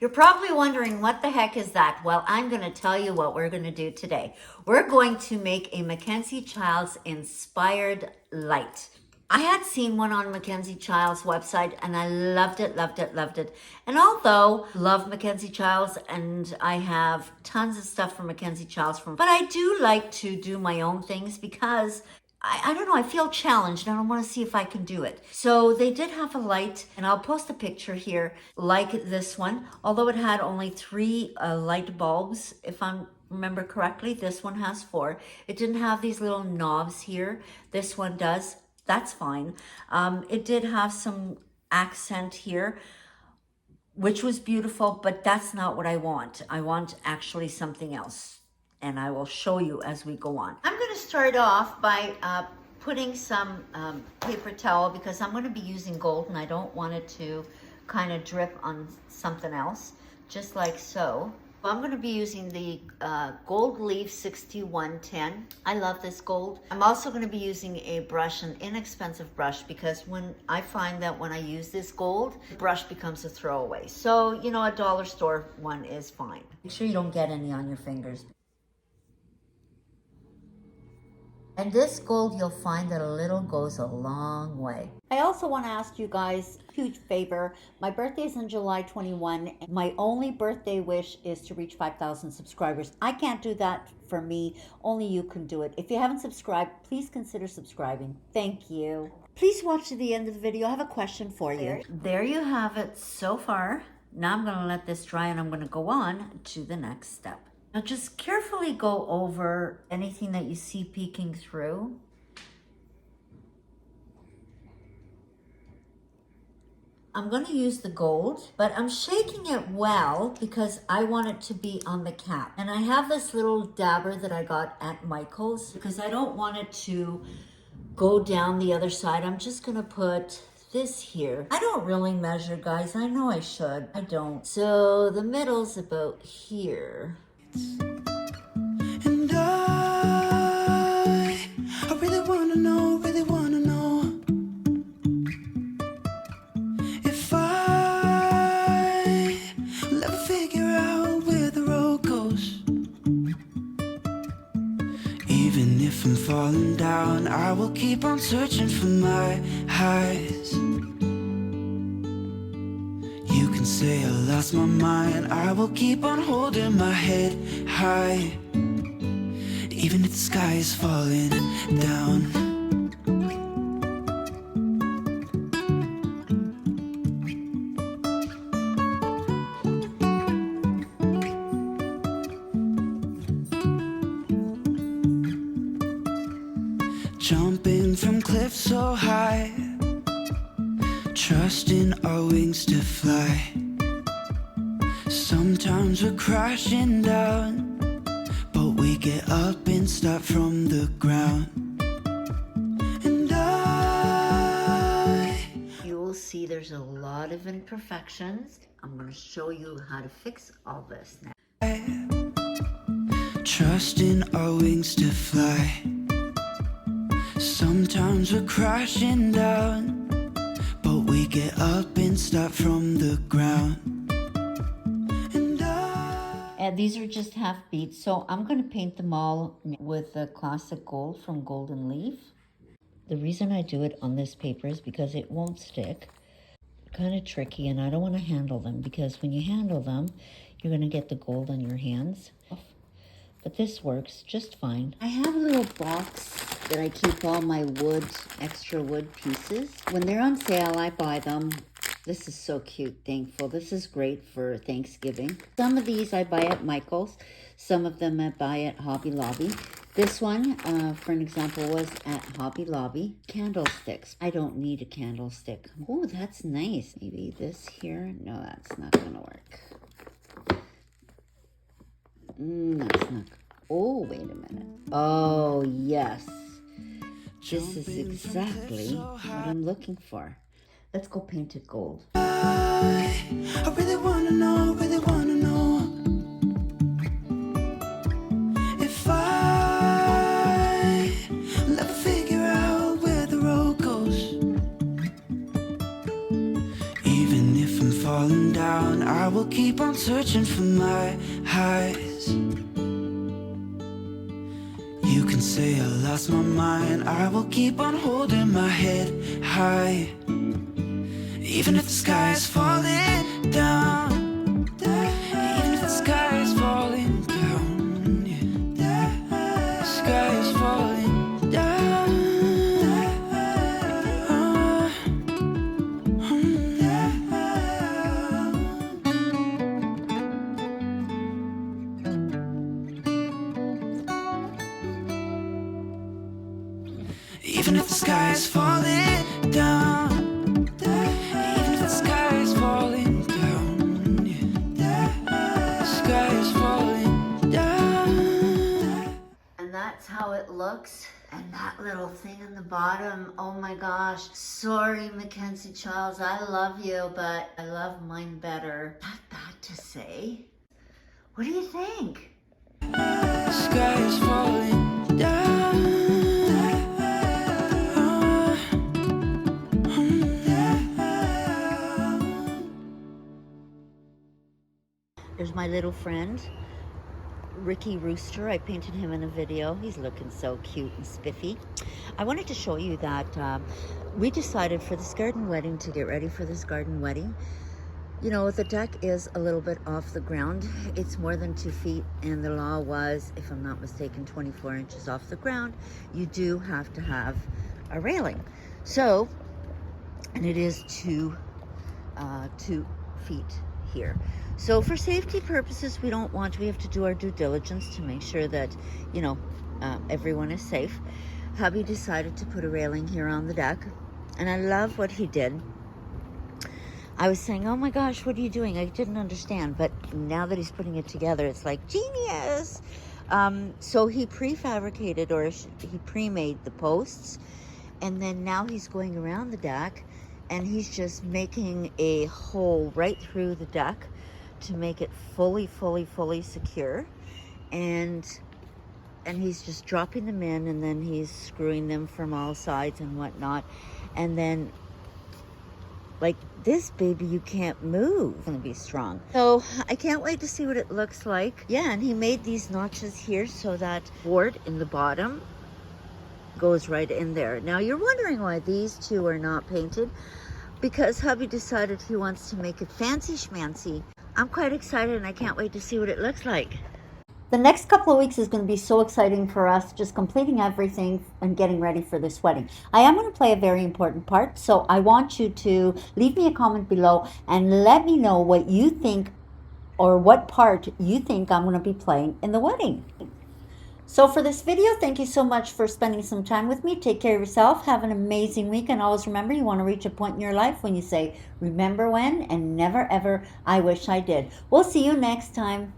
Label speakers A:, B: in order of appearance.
A: You're probably wondering what the heck is that? Well, I'm going to tell you what we're going to do today. We're going to make a Mackenzie-Childs inspired light. I had seen one on Mackenzie-Childs website and I loved it, loved it, loved it. And although I love Mackenzie-Childs and I have tons of stuff from Mackenzie-Childs but I do like to do my own things because I don't know, I feel challenged and I want to see if I can do it. So they did have a light, and I'll post a picture here like this one. Although it had only 3 light bulbs, if I remember correctly, this one has 4. It didn't have these little knobs here. This one does. That's fine. It did have some accent here, which was beautiful, but that's not what I want. I want actually something else. And I will show you as we go on. I'm going to start off by putting some paper towel because I'm going to be using gold and I don't want it to kind of drip on something else, just like so. I'm going to be using the Gold Leaf 6110. I love this gold. I'm also going to be using a brush, an inexpensive brush, because when I find that when I use this gold, the brush becomes a throwaway. So, you know, a dollar store one is fine. Make sure you don't get any on your fingers. And this gold, you'll find that a little goes a long way. I also want to ask you guys a huge favor. My birthday is on July 21. And my only birthday wish is to reach 5,000 subscribers. I can't do that for me. Only you can do it. If you haven't subscribed, please consider subscribing. Thank you. Please watch to the end of the video. I have a question for you. There you have it so far. Now I'm going to let this dry and I'm going to go on to the next step. Now just carefully go over anything that you see peeking through. I'm going to use the gold, but I'm shaking it well because I want it to be on the cap. And I have this little dabber that I got at Michael's because I don't want it to go down the other side. I'm just going to put this here. I don't really measure, guys. I know I should. I don't. So the middle's about here.
B: And I really wanna know if I will ever figure out where the road goes. Even if I'm falling down, I will keep on searching for my highs. You can say I lost my mind, I will keep on holding my head high, even if the sky is falling down. Jumping from cliffs so high, trusting our wings to fly. Sometimes we're crashing down, but we get up and start from the ground. And
A: you will see there's a lot of imperfections. I'm going to show you how to fix all this now.
B: Trusting our wings to fly. Sometimes we're crashing down, but we get up and start from the ground.
A: And these are just half beats, so I'm going to paint them all with the classic gold from Golden Leaf. The reason I do it on this paper is because it won't stick. Kind of tricky, and I don't want to handle them because when you handle them, you're going to get the gold on your hands. But this works just fine. I have a little box that I keep all my wood, extra wood pieces. When they're on sale, I buy them. This is so cute, thankful. This is great for Thanksgiving. Some of these I buy at Michael's. Some of them I buy at Hobby Lobby. This one, for an example, was at Hobby Lobby. Candlesticks. I don't need a candlestick. Oh, that's nice. Maybe this here. No, that's not going to work. That's not. Oh, wait a minute. Oh, yes. This is exactly what I'm looking for. Let's go paint it gold.
B: I really wanna know if I will ever figure out where the road goes. Even if I'm falling down, I will keep on searching for my highs. You can say I lost my mind, I will keep on holding my head high. Even if the sky is falling down, even if the sky is falling down, yeah. The sky is falling down. Even if the sky is falling down, even if the sky is falling down, yeah. The sky is falling down.
A: And that's how it looks. And that little thing in the bottom, oh my gosh. Sorry, Mackenzie-Childs, I love you, but I love mine better. Not bad to say. What do you think?
B: The sky is falling down.
A: There's my little friend, Ricky Rooster. I painted him in a video. He's looking so cute and spiffy. I wanted to show you that we decided for this garden wedding, to get ready for this garden wedding, you know, the deck is a little bit off the ground. It's more than 2 feet, and the law was, if I'm not mistaken, 24 inches off the ground. You do have to have a railing. So, and it is 2 feet here. So for safety purposes, we have to do our due diligence to make sure that, you know, everyone is safe. Hubby decided to put a railing here on the deck, and I love what he did. I was saying, oh my gosh, what are you doing? I didn't understand, but now that he's putting it together, it's like genius. So he prefabricated, or he pre-made the posts, and then now he's going around the deck, and he's just making a hole right through the deck to make it fully secure. And he's just dropping them in, and then he's screwing them from all sides and whatnot. And then, like, this baby, you can't move. It's gonna be strong. So I can't wait to see what it looks like. Yeah, and he made these notches here so that board in the bottom goes right in there. Now you're wondering why these two are not painted, because hubby decided he wants to make it fancy schmancy. I'm quite excited, and I can't wait to see what it looks like. The next couple of weeks is going to be so exciting for us, just completing everything and getting ready for this wedding. I am going to play a very important part, so I want you to leave me a comment below and let me know what you think, or what part you think I'm going to be playing in the wedding. So for this video, thank you so much for spending some time with me. Take care of yourself. Have an amazing week. And always remember, you want to reach a point in your life when you say, remember when, and never ever, I wish I did. We'll see you next time.